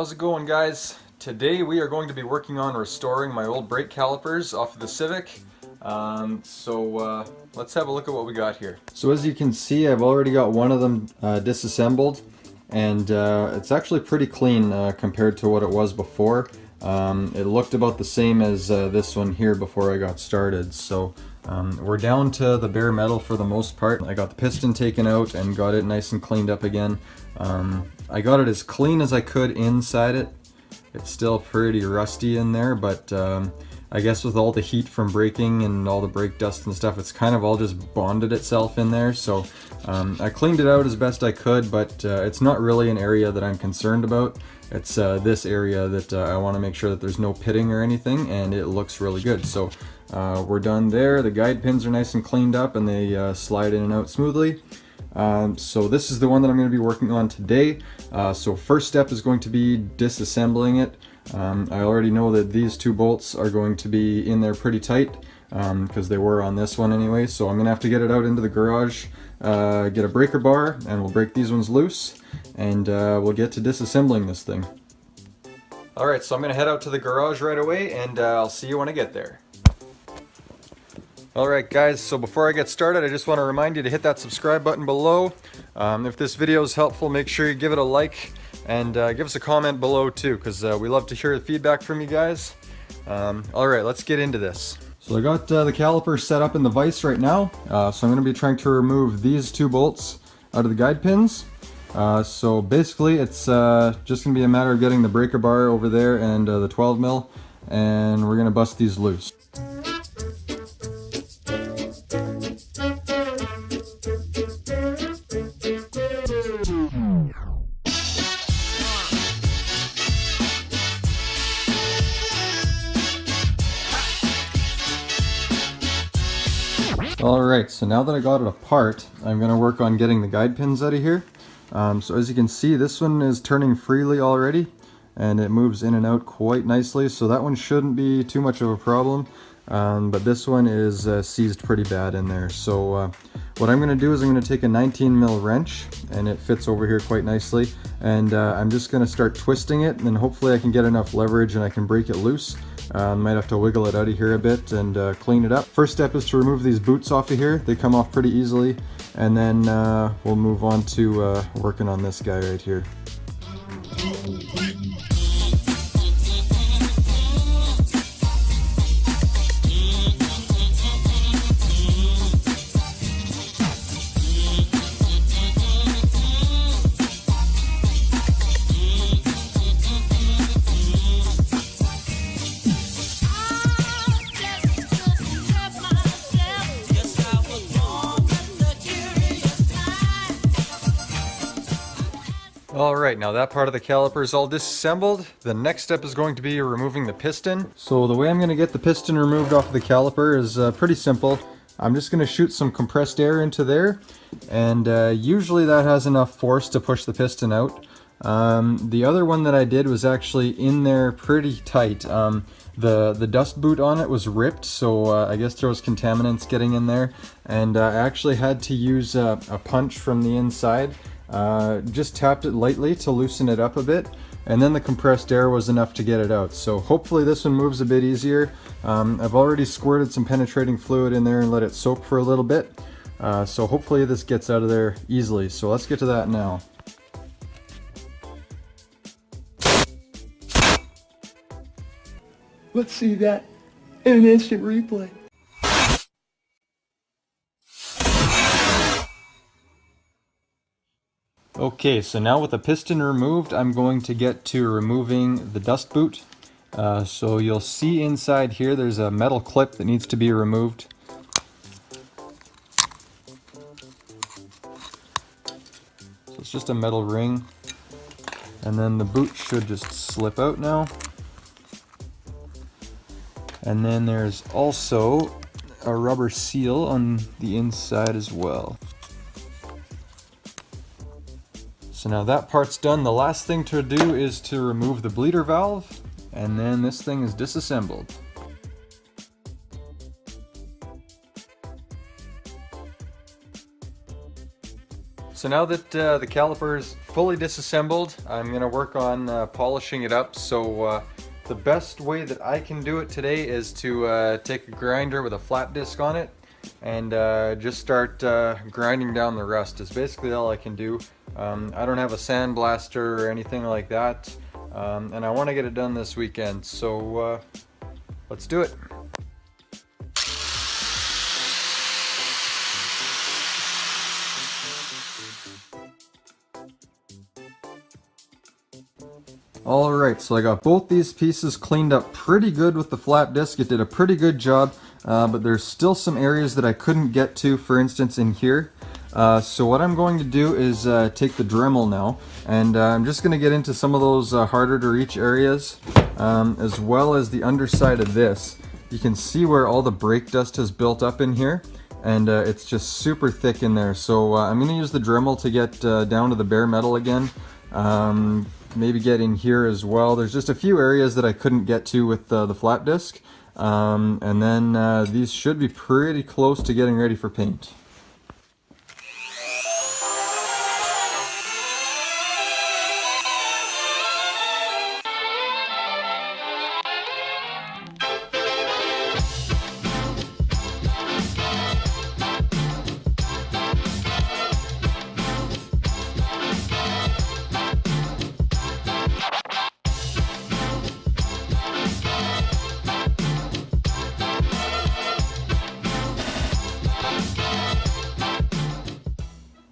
How's it going, guys? Today we are going to be working on restoring my old brake calipers off of the Civic. Let's have a look at what we got here. So as you can see, I've already got one of them disassembled, and it's actually pretty clean compared to what it was before. It looked about the same as this one here before I got started. So we're down to the bare metal for the most part. I got the piston taken out and got it nice and cleaned up again. I got it as clean as I could inside it. It's still pretty rusty in there, but I guess with all the heat from braking and all the brake dust and stuff, it's kind of all just bonded itself in there. So I cleaned it out as best I could, but it's not really an area that I'm concerned about. It's this area that I want to make sure that there's no pitting or anything, and it looks really good. So we're done there. The guide pins are nice and cleaned up, and they slide in and out smoothly. So this is the one that I'm going to be working on today. So first step is going to be disassembling it. I already know that these two bolts are going to be in there pretty tight because they were on this one anyway. So I'm going to have to get it out into the garage, get a breaker bar, and we'll break these ones loose, and we'll get to disassembling this thing. Alright, so I'm going to head out to the garage right away, and I'll see you when I get there. Alright guys, so before I get started, I just want to remind you to hit that subscribe button below. If this video is helpful, make sure you give it a like, and give us a comment below too, because we love to hear the feedback from you guys. Alright, let's get into this. So I got the caliper set up in the vise right now, so I'm going to be trying to remove these two bolts out of the guide pins. So basically it's just going to be a matter of getting the breaker bar over there and the 12 mil, and we're going to bust these loose. Alright, so now that I got it apart, I'm going to work on getting the guide pins out of here. So as you can see, this one is turning freely already, and it moves in and out quite nicely, so that one shouldn't be too much of a problem. But this one is seized pretty bad in there. So what I'm going to do is I'm going to take a 19 mil wrench, and it fits over here quite nicely, and I'm just going to start twisting it, and then hopefully I can get enough leverage and I can break it loose. Might have to wiggle it out of here a bit and clean it up. First step is to remove these boots off of here. They come off pretty easily, and then we'll move on to working on this guy right here. Alright, now that part of the caliper is all disassembled. The next step is going to be removing the piston. So the way I'm going to get the piston removed off of the caliper is pretty simple. I'm just going to shoot some compressed air into there, and usually that has enough force to push the piston out. The other one that I did was actually in there pretty tight. The dust boot on it was ripped, so I guess there was contaminants getting in there, and I actually had to use a punch from the inside. Just tapped it lightly to loosen it up a bit, and then the compressed air was enough to get it out. So hopefully this one moves a bit easier. I've already squirted some penetrating fluid in there and let it soak for a little bit. So hopefully this gets out of there easily. So let's get to that now. Let's see that in an instant replay. Okay, so now with the piston removed, I'm going to get to removing the dust boot. So you'll see inside here there's a metal clip that needs to be removed. So it's just a metal ring, and then the boot should just slip out now. And then there's also a rubber seal on the inside as well. So now that part's done. The last thing to do is to remove the bleeder valve, and then this thing is disassembled. So now that the caliper is fully disassembled, I'm going to work on polishing it up. So the best way that I can do it today is to take a grinder with a flat disc on it and just start grinding down the rust is basically all I can do. I don't have a sandblaster or anything like that, and I want to get it done this weekend, so let's do it. Alright, so I got both these pieces cleaned up pretty good with the flat disc. It did a pretty good job, but there's still some areas that I couldn't get to, for instance in here. So what I'm going to do is take the Dremel now, and I'm just going to get into some of those harder to reach areas, as well as the underside of this. You can see where all the brake dust has built up in here, and it's just super thick in there. So I'm going to use the Dremel to get down to the bare metal again. Maybe get in here as well. There's just a few areas that I couldn't get to with the flat disc, and then these should be pretty close to getting ready for paint.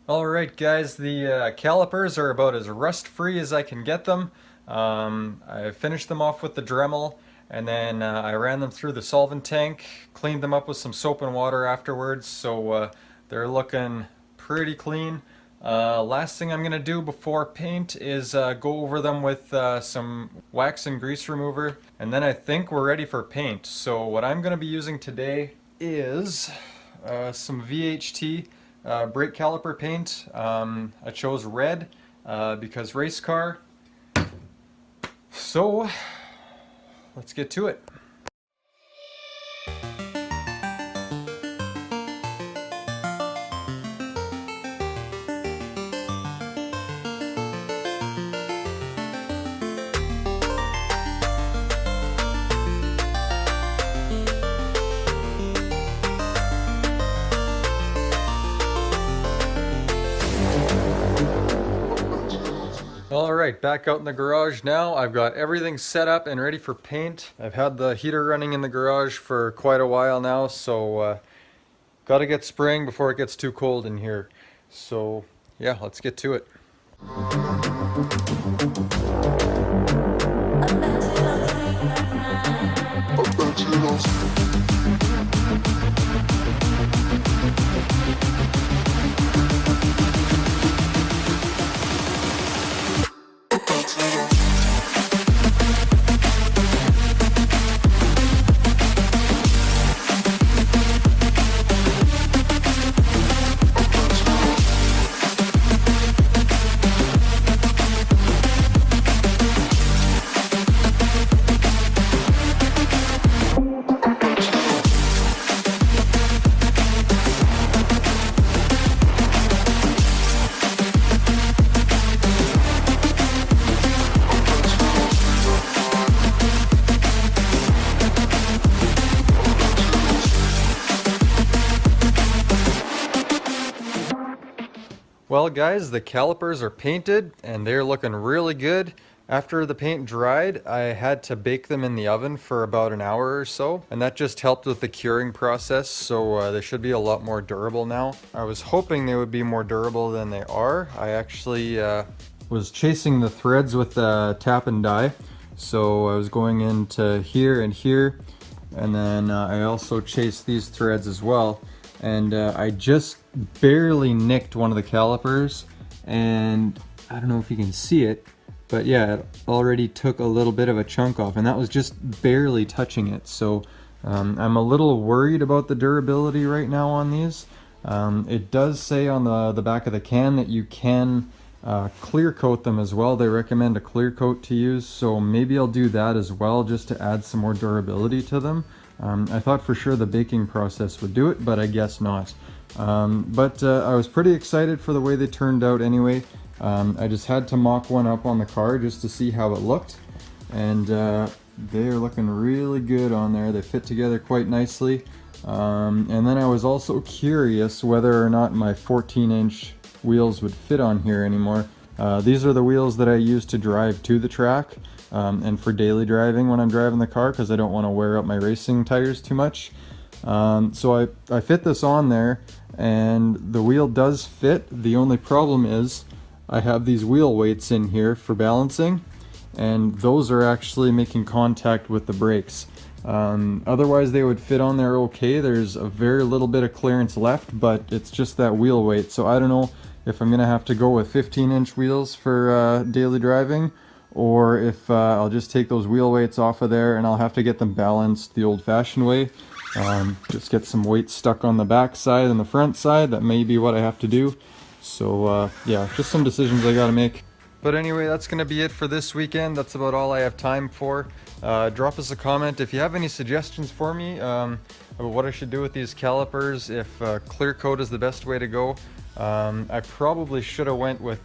Alright guys, the calipers are about as rust free as I can get them. I finished them off with the Dremel, and then I ran them through the solvent tank, cleaned them up with some soap and water afterwards, so they're looking pretty clean. Last thing I'm going to do before paint is go over them with some wax and grease remover, and then I think we're ready for paint. So what I'm going to be using today is some VHT brake caliper paint. I chose red because race car. So let's get to it. Alright, back out in the garage now. I've got everything set up and ready for paint. I've had the heater running in the garage for quite a while now, so gotta get spraying before it gets too cold in here. So yeah, let's get to it. Well guys, the calipers are painted and they're looking really good. After the paint dried, I had to bake them in the oven for about an hour or so, and that just helped with the curing process, so they should be a lot more durable now. I was hoping they would be more durable than they are. I actually was chasing the threads with the tap and die, so I was going into here and here, and then I also chased these threads as well. And I just barely nicked one of the calipers, and I don't know if you can see it, but yeah, it already took a little bit of a chunk off, and that was just barely touching it. So I'm a little worried about the durability right now on these. It does say on the back of the can that you can clear coat them as well. They recommend a clear coat to use, so maybe I'll do that as well just to add some more durability to them. I thought for sure the baking process would do it, but I guess not. I was pretty excited for the way they turned out anyway. I just had to mock one up on the car just to see how it looked, and they are looking really good on there. They fit together quite nicely. And then I was also curious whether or not my 14-inch wheels would fit on here anymore. These are the wheels that I use to drive to the track and for daily driving when I'm driving the car, because I don't want to wear out my racing tires too much. So I fit this on there, and the wheel does fit. The only problem is I have these wheel weights in here for balancing, and those are actually making contact with the brakes. Otherwise they would fit on there okay. There's a very little bit of clearance left, but it's just that wheel weight. So I don't know if I'm gonna have to go with 15-inch wheels for daily driving, or if I'll just take those wheel weights off of there and I'll have to get them balanced the old-fashioned way. Just get some weight stuck on the back side and the front side. That may be what I have to do. So yeah, just some decisions I gotta make. But anyway, that's gonna be it for this weekend. That's about all I have time for. Drop us a comment if you have any suggestions for me about what I should do with these calipers, if clear coat is the best way to go. I probably should have went with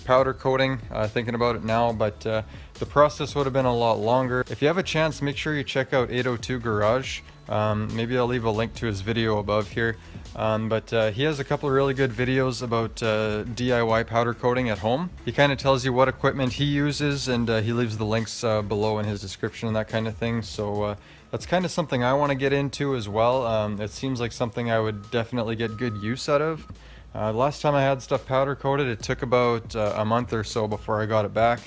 powder coating, thinking about it now, but the process would have been a lot longer. If you have a chance, make sure you check out 802 Garage. Maybe I'll leave a link to his video above here. He has a couple of really good videos about DIY powder coating at home. He kind of tells you what equipment he uses, and he leaves the links below in his description and that kind of thing. So that's kind of something I want to get into as well. It seems like something I would definitely get good use out of. Last time I had stuff powder coated, it took about a month or so before I got it back.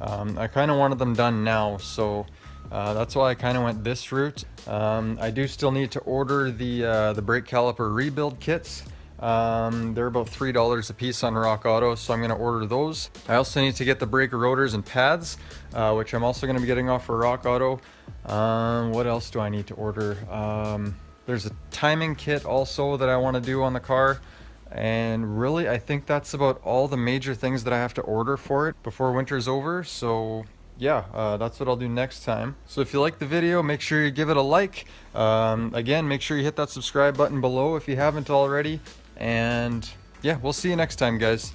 I kind of wanted them done now, so that's why I kind of went this route. I do still need to order the brake caliper rebuild kits. They're about $3 a piece on Rock Auto, so I'm going to order those. I also need to get the brake rotors and pads, which I'm also going to be getting off for Rock Auto. What else do I need to order? There's a timing kit also that I want to do on the car. And really, I think that's about all the major things that I have to order for it before winter's over. So yeah, that's what I'll do next time. So if you like the video, make sure you give it a like. Again, make sure you hit that subscribe button below if you haven't already. And yeah, we'll see you next time, guys.